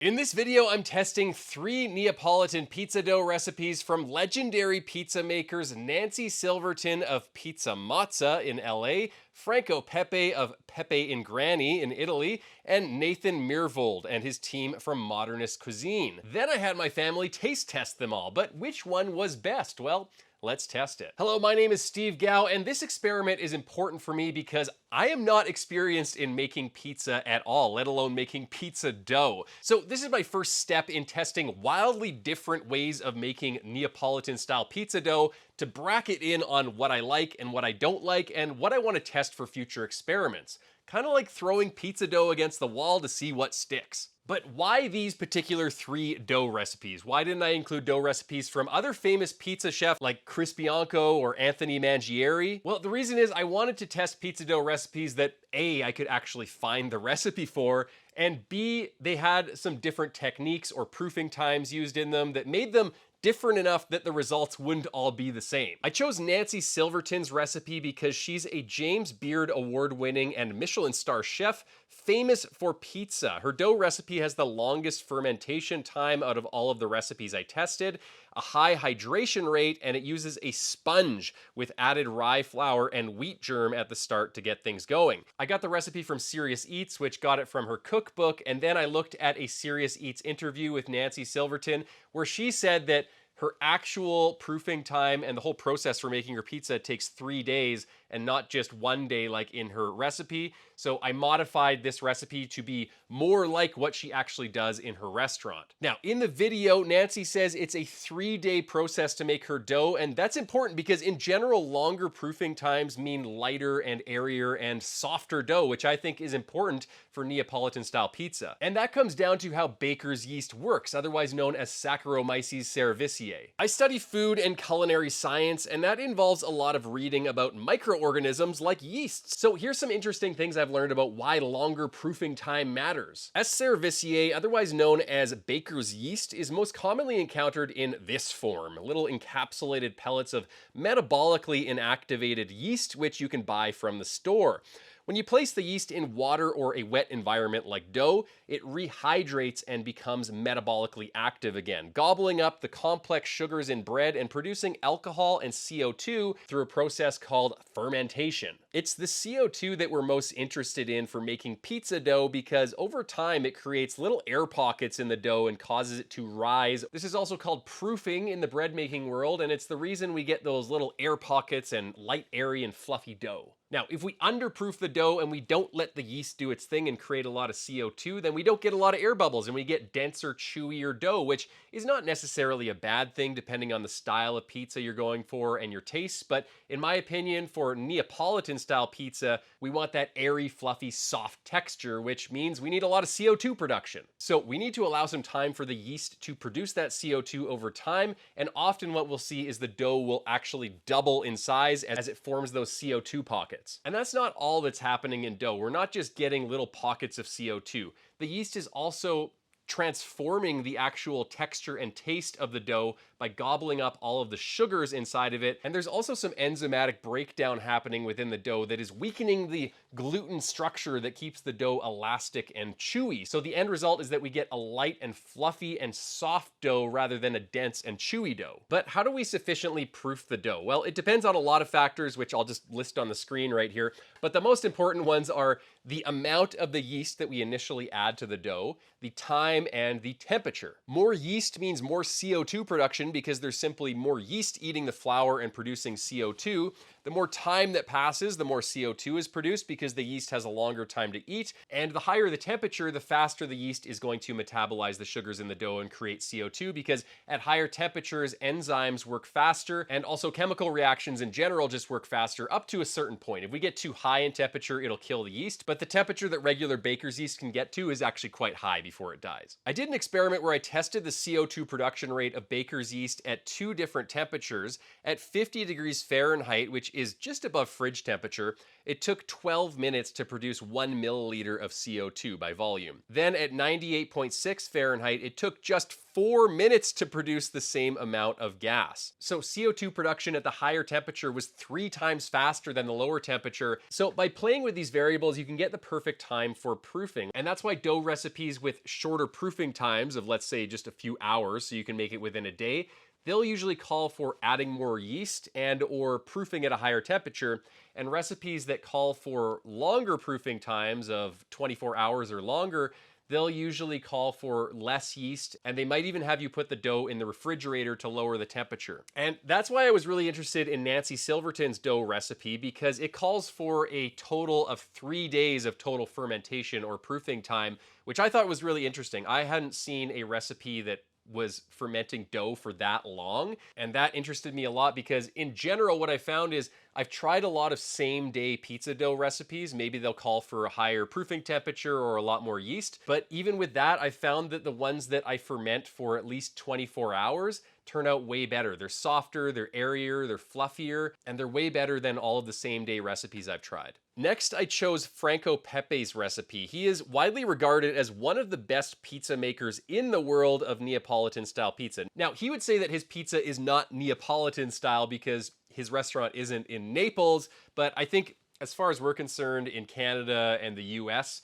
In this video, I'm testing 3 Neapolitan pizza dough recipes from legendary pizza makers Nancy Silverton of Pizza Mozza in LA, Franco Pepe of Pepe in Granny in Italy, and Nathan Mirvold and his team from Modernist Cuisine. Then I had my family taste test them all, but which one was best? Well, let's test it. Hello, my name is Steve Gao, and this experiment is important for me because I am not experienced in making pizza at all, let alone making pizza dough. So this is my first step in testing wildly different ways of making Neapolitan style pizza dough to bracket in on what I like and what I don't like and what I want to test for future experiments. Kind of like throwing pizza dough against the wall to see what sticks. But why these particular 3 dough recipes? Why didn't I include dough recipes from other famous pizza chefs like Chris Bianco or Anthony Mangieri? Well, the reason is I wanted to test pizza dough recipes that A, I could actually find the recipe for, and B, they had some different techniques or proofing times used in them that made them different enough that the results wouldn't all be the same. I chose Nancy Silverton's recipe because she's a James Beard award-winning and Michelin star chef famous for pizza. Her dough recipe has the longest fermentation time out of all of the recipes I tested, a high hydration rate, and it uses a sponge with added rye flour and wheat germ at the start to get things going. I got the recipe from Serious Eats, which got it from her cookbook, and then I looked at a Serious Eats interview with Nancy Silverton where she said that her actual proofing time and the whole process for making her pizza takes 3 days and not just 1 day like in her recipe. So I modified this recipe to be more like what she actually does in her restaurant. Now, in the video, Nancy says it's a 3-day process to make her dough, and that's important because in general, longer proofing times mean lighter and airier and softer dough, which I think is important for Neapolitan style pizza. And that comes down to how baker's yeast works, otherwise known as Saccharomyces cerevisiae. I study food and culinary science, and that involves a lot of reading about microorganisms like yeast. So here's some interesting things I've learned about why longer proofing time matters. S. cerevisiae, otherwise known as baker's yeast, is most commonly encountered in this form, little encapsulated pellets of metabolically inactivated yeast, which you can buy from the store. When you place the yeast in water or a wet environment like dough, it rehydrates and becomes metabolically active again, gobbling up the complex sugars in bread and producing alcohol and CO2 through a process called fermentation. It's the CO2 that we're most interested in for making pizza dough because over time it creates little air pockets in the dough and causes it to rise. This is also called proofing in the bread making world, and it's the reason we get those little air pockets and light, airy, and fluffy dough. Now, if we underproof the dough and we don't let the yeast do its thing and create a lot of CO2, then we don't get a lot of air bubbles and we get denser, chewier dough, which is not necessarily a bad thing depending on the style of pizza you're going for and your tastes. But in my opinion, for Neapolitan style pizza, we want that airy, fluffy, soft texture, which means we need a lot of CO2 production. So we need to allow some time for the yeast to produce that CO2 over time. And often what we'll see is the dough will actually double in size as it forms those CO2 pockets. And that's not all that's happening in dough. We're not just getting little pockets of CO2. The yeast is also transforming the actual texture and taste of the dough by gobbling up all of the sugars inside of it. And there's also some enzymatic breakdown happening within the dough that is weakening the gluten structure that keeps the dough elastic and chewy. So the end result is that we get a light and fluffy and soft dough rather than a dense and chewy dough. But how do we sufficiently proof the dough? Well, it depends on a lot of factors, which I'll just list on the screen right here. But the most important ones are the amount of the yeast that we initially add to the dough, the time, and the temperature. More yeast means more CO2 production because there's simply more yeast eating the flour and producing CO2. The more time that passes, the more CO2 is produced because the yeast has a longer time to eat. And the higher the temperature, the faster the yeast is going to metabolize the sugars in the dough and create CO2 because at higher temperatures, enzymes work faster and also chemical reactions in general just work faster up to a certain point. If we get too high in temperature, it'll kill the yeast, but the temperature that regular baker's yeast can get to is actually quite high before it dies. I did an experiment where I tested the CO2 production rate of baker's yeast at 2 different temperatures at 50 degrees Fahrenheit, which which is just above fridge temperature, it took 12 minutes to produce 1 milliliter of CO2 by volume. Then at 98.6 Fahrenheit, it took just 4 minutes to produce the same amount of gas. So CO2 production at the higher temperature was 3 times faster than the lower temperature. So by playing with these variables, you can get the perfect time for proofing. And that's why dough recipes with shorter proofing times of, let's say, just a few hours, so you can make it within a day, they'll usually call for adding more yeast and or proofing at a higher temperature, and recipes that call for longer proofing times of 24 hours or longer, they'll usually call for less yeast, and they might even have you put the dough in the refrigerator to lower the temperature. And that's why I was really interested in Nancy Silverton's dough recipe, because it calls for a total of 3 days of total fermentation or proofing time, which I thought was really interesting. I hadn't seen a recipe that was fermenting dough for that long, and that interested me a lot because in general what I found is I've tried a lot of same day pizza dough recipes. Maybe they'll call for a higher proofing temperature or a lot more yeast, but even with that I found that the ones that I ferment for at least 24 hours turn out way better. They're softer, they're airier, they're fluffier, and they're way better than all of the same day recipes I've tried. Next, I chose Franco Pepe's recipe. He is widely regarded as one of the best pizza makers in the world of Neapolitan style pizza. Now, he would say that his pizza is not Neapolitan style because his restaurant isn't in Naples, but I think as far as we're concerned in Canada and the US,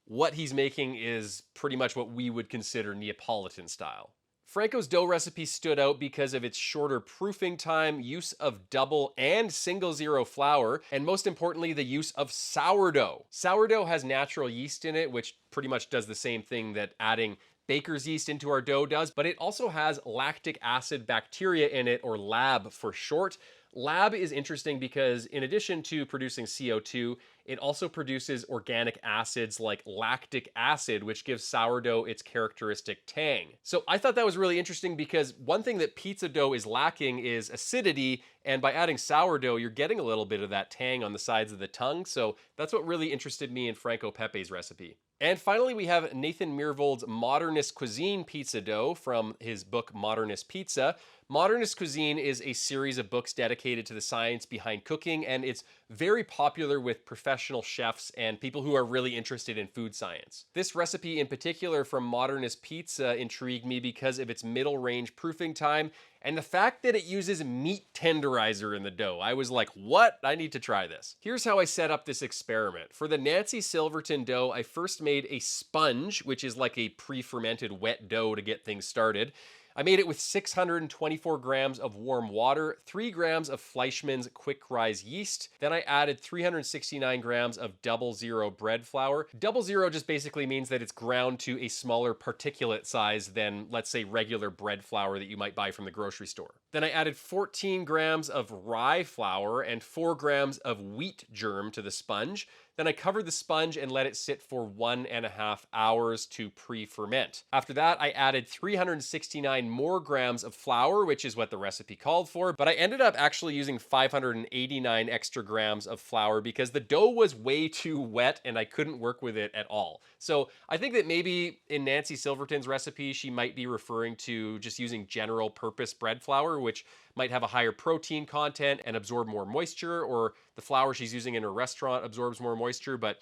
what he's making is pretty much what we would consider Neapolitan style. Franco's dough recipe stood out because of its shorter proofing time, use of double and single zero flour, and most importantly, the use of sourdough. Sourdough has natural yeast in it, which pretty much does the same thing that adding baker's yeast into our dough does, but it also has lactic acid bacteria in it, or lab for short. Lab is interesting because in addition to producing CO2, it also produces organic acids like lactic acid, which gives sourdough its characteristic tang. So I thought that was really interesting because one thing that pizza dough is lacking is acidity, and by adding sourdough, you're getting a little bit of that tang on the sides of the tongue. So that's what really interested me in Franco Pepe's recipe. And finally, we have Nathan Myhrvold's Modernist Cuisine pizza dough from his book Modernist Pizza. Modernist Cuisine is a series of books dedicated to the science behind cooking, and it's very popular with professional chefs and people who are really interested in food science. This recipe in particular from Modernist Pizza intrigued me because of its middle range proofing time and the fact that it uses meat tenderizer in the dough. I was like, what? I need to try this. Here's how I set up this experiment. For the Nancy Silverton dough, I first made a sponge, which is like a pre-fermented wet dough to get things started. I made it with 624 grams of warm water, 3 grams of Fleischmann's quick rise yeast. Then I added 369 grams of 00 bread flour. 00 just basically means that it's ground to a smaller particulate size than, let's say, regular bread flour that you might buy from the grocery store. Then I added 14 grams of rye flour and 4 grams of wheat germ to the sponge. Then I covered the sponge and let it sit for 1.5 hours to pre-ferment. After that, I added 369 more grams of flour, which is what the recipe called for, but I ended up actually using 589 extra grams of flour because the dough was way too wet and I couldn't work with it at all. So I think that maybe in Nancy Silverton's recipe, she might be referring to just using general purpose bread flour, which might have a higher protein content and absorb more moisture, or the flour she's using in her restaurant absorbs more moisture. But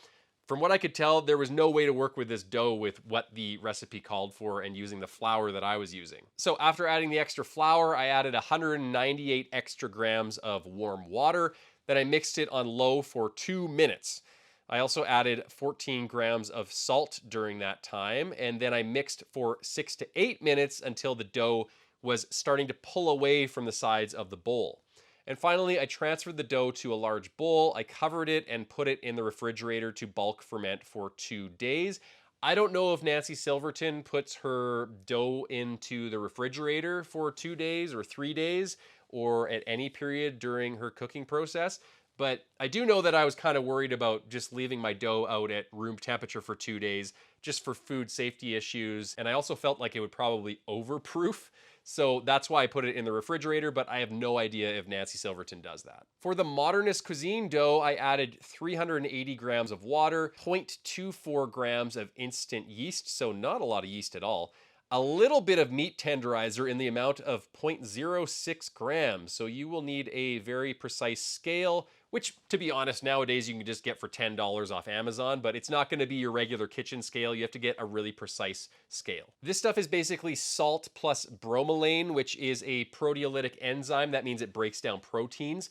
from what I could tell, there was no way to work with this dough with what the recipe called for and using the flour that I was using. So after adding the extra flour, I added 198 extra grams of warm water. Then I mixed it on low for 2 minutes. I also added 14 grams of salt during that time, and then I mixed for 6 to 8 minutes until the dough was starting to pull away from the sides of the bowl. And finally, I transferred the dough to a large bowl. I covered it and put it in the refrigerator to bulk ferment for 2 days. I don't know if Nancy Silverton puts her dough into the refrigerator for 2 days or 3 days or at any period during her cooking process. But I do know that I was kind of worried about just leaving my dough out at room temperature for 2 days just for food safety issues. And I also felt like it would probably overproof. So that's why I put it in the refrigerator, but I have no idea if Nancy Silverton does that. For the Modernist Cuisine dough, I added 380 grams of water, 0.24 grams of instant yeast, so not a lot of yeast at all. a little bit of meat tenderizer in the amount of 0.06 grams. So you will need a very precise scale, which, to be honest, nowadays you can just get for $10 off Amazon, but it's not going to be your regular kitchen scale. You have to get a really precise scale. This stuff is basically salt plus bromelain, which is a proteolytic enzyme. That means it breaks down proteins.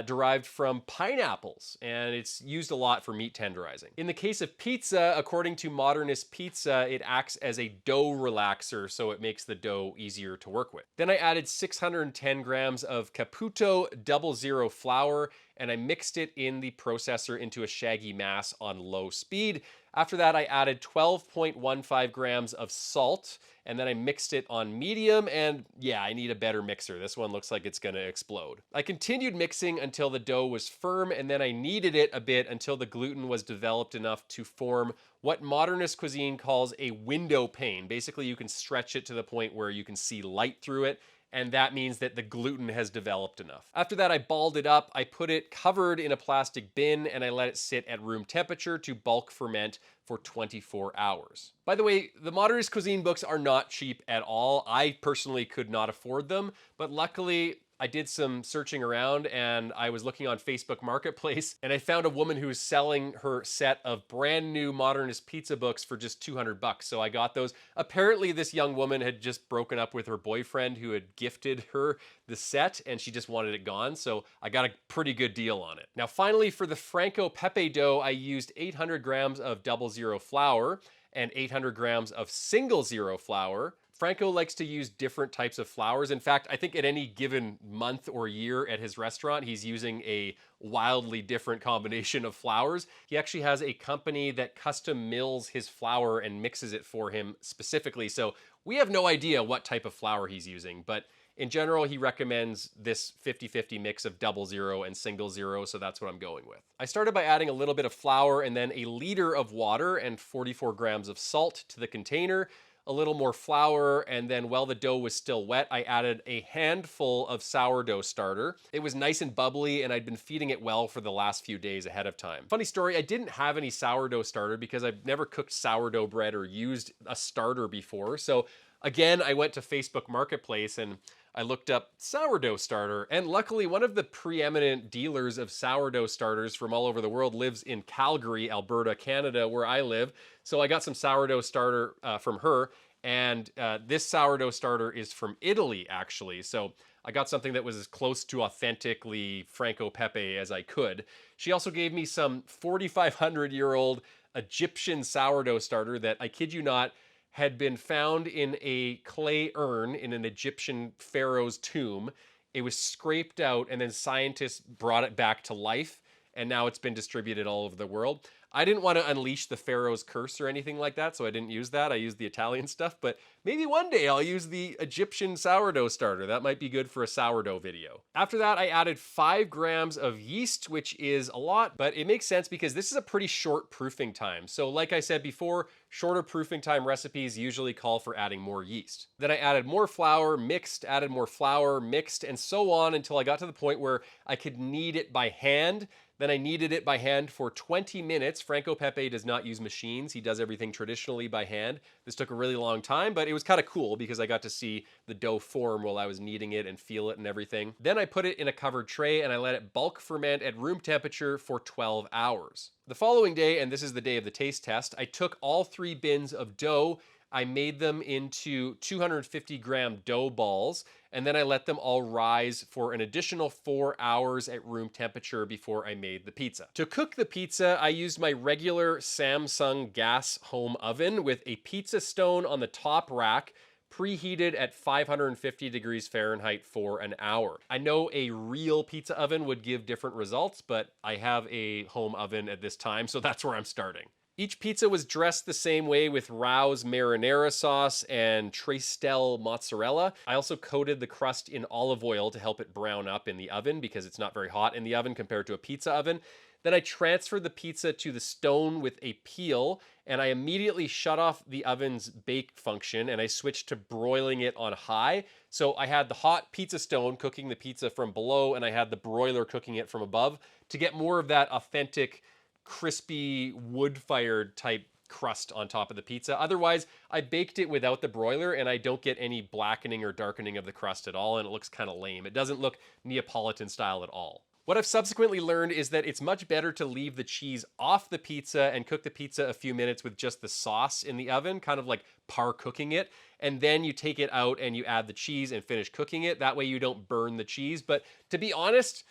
Derived from pineapples, and it's used a lot for meat tenderizing. In the case of pizza, according to Modernist Pizza, it acts as a dough relaxer, so it makes the dough easier to work with. Then I added 610 grams of Caputo 00 flour, and I mixed it in the processor into a shaggy mass on low speed. After that, I added 12.15 grams of salt, and then I mixed it on medium, and yeah, I need a better mixer. This one looks like it's gonna explode. I continued mixing until the dough was firm, and then I kneaded it a bit until the gluten was developed enough to form what modernist cuisine calls a window pane. Basically, you can stretch it to the point where you can see light through it, and that means that the gluten has developed enough. After that, I balled it up, I put it covered in a plastic bin, and I let it sit at room temperature to bulk ferment for 24 hours. By the way, the Modernist Cuisine books are not cheap at all. I personally could not afford them, but luckily I did some searching around and I was looking on Facebook Marketplace and I found a woman who was selling her set of brand new Modernist pizza books for just 200 bucks. So I got those. Apparently this young woman had just broken up with her boyfriend who had gifted her the set and she just wanted it gone. So I got a pretty good deal on it. Now finally for the Franco Pepe dough, I used 800 grams of 00 flour and 800 grams of 00 flour. Franco likes to use different types of flours. In fact, I think at any given month or year at his restaurant, he's using a wildly different combination of flours. He actually has a company that custom mills his flour and mixes it for him specifically. So we have no idea what type of flour he's using, but in general, he recommends this 50-50 mix of 00 and 00, so that's what I'm going with. I started by adding a little bit of flour and then a liter of water and 44 grams of salt to the container, a little more flour, and then while the dough was still wet, I added a handful of sourdough starter. It was nice and bubbly, and I'd been feeding it well for the last few days ahead of time. Funny story, I didn't have any sourdough starter because I've never cooked sourdough bread or used a starter before. So again, I went to Facebook Marketplace and I looked up sourdough starter, and luckily one of the preeminent dealers of sourdough starters from all over the world lives in Calgary, Alberta, Canada, where I live. So I got some sourdough starter from her, and this sourdough starter is from Italy, actually. So I got something that was as close to authentically Franco Pepe as I could. She also gave me some 4,500-year-old Egyptian sourdough starter that, I kid you not, had been found in a clay urn in an Egyptian pharaoh's tomb. It was scraped out and then scientists brought it back to life, and now it's been distributed all over the world. I didn't want to unleash the pharaoh's curse or anything like that, so I didn't use that. I used the Italian stuff, but maybe one day I'll use the Egyptian sourdough starter. That might be good for a sourdough video. After that, I added 5 grams of yeast, which is a lot, but it makes sense because this is a pretty short proofing time. So like I said before, shorter proofing time recipes usually call for adding more yeast. Then I added more flour, mixed, added more flour, mixed, and so on until I got to the point where I could knead it by hand. Then I kneaded it by hand for 20 minutes. Franco Pepe does not use machines. He does everything traditionally by hand. This took a really long time, but it was kind of cool because I got to see the dough form while I was kneading it and feel it and everything. Then I put it in a covered tray and I let it bulk ferment at room temperature for 12 hours. The following day, and this is the day of the taste test, I took all 3 bins of dough, I made them into 250-gram dough balls, and then I let them all rise for an additional 4 hours at room temperature before I made the pizza. To cook the pizza, I used my regular Samsung gas home oven with a pizza stone on the top rack, preheated at 550 degrees Fahrenheit for an hour. I know a real pizza oven would give different results, but I have a home oven at this time, so that's where I'm starting. Each pizza was dressed the same way with Rao's marinara sauce and Trestel mozzarella. I also coated the crust in olive oil to help it brown up in the oven because it's not very hot in the oven compared to a pizza oven. Then I transferred the pizza to the stone with a peel, and I immediately shut off the oven's bake function and I switched to broiling it on high. So I had the hot pizza stone cooking the pizza from below and I had the broiler cooking it from above to get more of that authentic crispy wood-fired type crust on top of the pizza. Otherwise, I baked it without the broiler and I don't get any blackening or darkening of the crust at all, and it looks kind of lame. It doesn't look Neapolitan style at all. What I've subsequently learned is that it's much better to leave the cheese off the pizza and cook the pizza a few minutes with just the sauce in the oven, kind of like par cooking it. And then you take it out and you add the cheese and finish cooking it. That way you don't burn the cheese. But to be honest,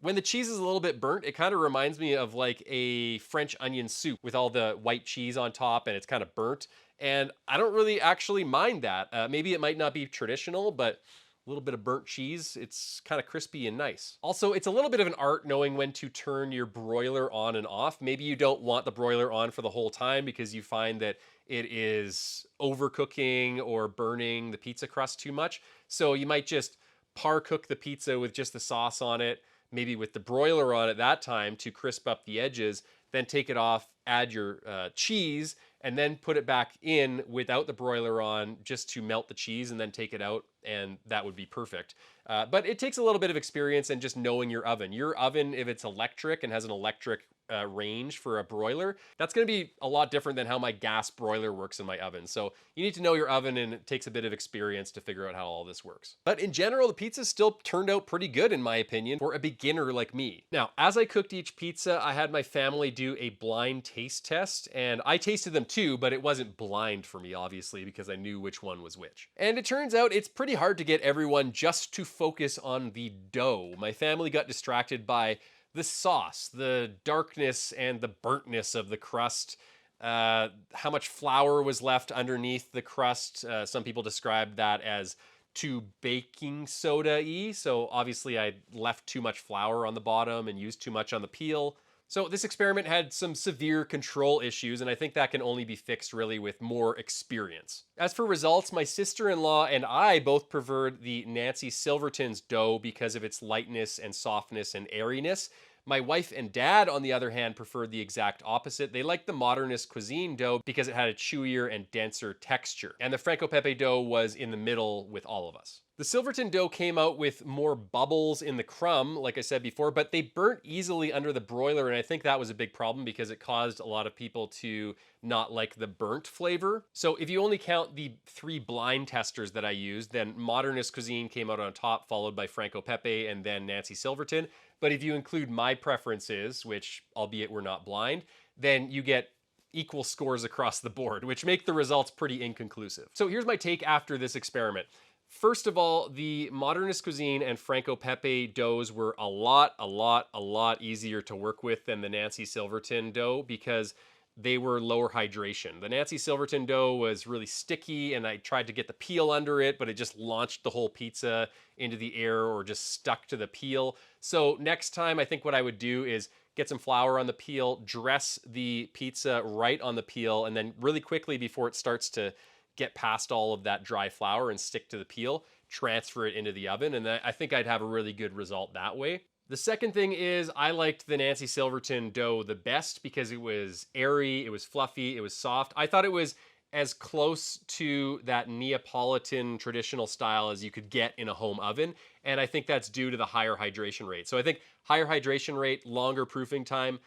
when the cheese is a little bit burnt, it kind of reminds me of like a French onion soup with all the white cheese on top and it's kind of burnt. And I don't really actually mind that. Maybe it might not be traditional, but a little bit of burnt cheese, it's kind of crispy and nice. Also, it's a little bit of an art knowing when to turn your broiler on and off. Maybe you don't want the broiler on for the whole time because you find that it is overcooking or burning the pizza crust too much. So you might just par cook the pizza with just the sauce on it, maybe with the broiler on at that time to crisp up the edges, then take it off, add your cheese, and then put it back in without the broiler on just to melt the cheese and then take it out, and that would be perfect. But it takes a little bit of experience and just knowing your oven. Your oven, if it's electric and has an electric range for a broiler, that's going to be a lot different than how my gas broiler works in my oven. So you need to know your oven, and it takes a bit of experience to figure out how all this works. But in general, the pizza still turned out pretty good in my opinion for a beginner like me. Now, as I cooked each pizza, I had my family do a blind taste test, and I tasted them too, but it wasn't blind for me, obviously, because I knew which one was which. And it turns out it's pretty hard to get everyone just to focus on the dough. My family got distracted by the sauce, the darkness and the burntness of the crust, how much flour was left underneath the crust. Some people described that as too baking soda-y. So obviously I left too much flour on the bottom and used too much on the peel. So this experiment had some severe control issues, and I think that can only be fixed really with more experience. As for results, my sister-in-law and I both preferred the Nancy Silverton's dough because of its lightness and softness and airiness. My wife and dad, on the other hand, preferred the exact opposite. They liked the modernist cuisine dough because it had a chewier and denser texture. And the Franco Pepe dough was in the middle with all of us. The Silverton dough came out with more bubbles in the crumb, like I said before, but they burnt easily under the broiler, and I think that was a big problem because it caused a lot of people to not like the burnt flavor. So if you only count the 3 blind testers that I used, then modernist cuisine came out on top, followed by Franco Pepe and then Nancy Silverton. But if you include my preferences, which albeit we're not blind, then you get equal scores across the board, which make the results pretty inconclusive. So here's my take after this experiment. First of all, the modernist cuisine and Franco Pepe doughs were a lot easier to work with than the Nancy Silverton dough because they were lower hydration. The Nancy Silverton dough was really sticky and I tried to get the peel under it, but it just launched the whole pizza into the air or just stuck to the peel. So next time, I think what I would do is get some flour on the peel, dress the pizza right on the peel, and then really quickly before it starts to get past all of that dry flour and stick to the peel, transfer it into the oven, and I think I'd have a really good result that way. The second thing is I liked the Nancy Silverton dough the best because it was airy, it was fluffy, it was soft. I thought it was as close to that Neapolitan traditional style as you could get in a home oven, and I think that's due to the higher hydration rate. So I think higher hydration rate, longer proofing time,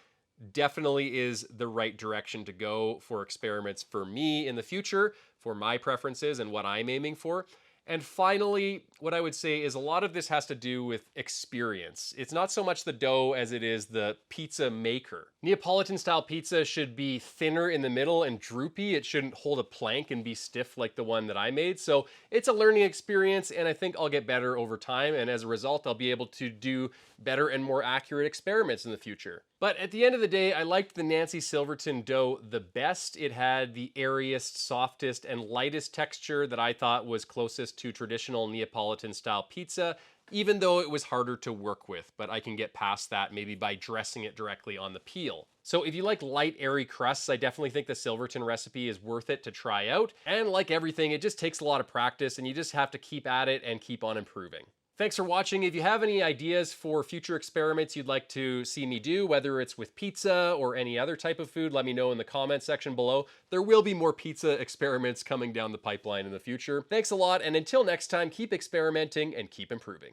definitely is the right direction to go for experiments for me in the future, for my preferences and what I'm aiming for. And finally, what I would say is a lot of this has to do with experience. It's not so much the dough as it is the pizza maker. Neapolitan style pizza should be thinner in the middle and droopy. It shouldn't hold a plank and be stiff like the one that I made. So it's a learning experience, and I think I'll get better over time. And as a result, I'll be able to do better and more accurate experiments in the future. But at the end of the day, I liked the Nancy Silverton dough the best. It had the airiest, softest, and lightest texture that I thought was closest to traditional Neapolitan style pizza, even though it was harder to work with. But I can get past that maybe by dressing it directly on the peel. So if you like light, airy crusts, I definitely think the Silverton recipe is worth it to try out. And like everything, it just takes a lot of practice, and you just have to keep at it and keep on improving. Thanks for watching. If you have any ideas for future experiments you'd like to see me do, whether it's with pizza or any other type of food, let me know in the comments section below. There will be more pizza experiments coming down the pipeline in the future. Thanks a lot, and until next time, keep experimenting and keep improving.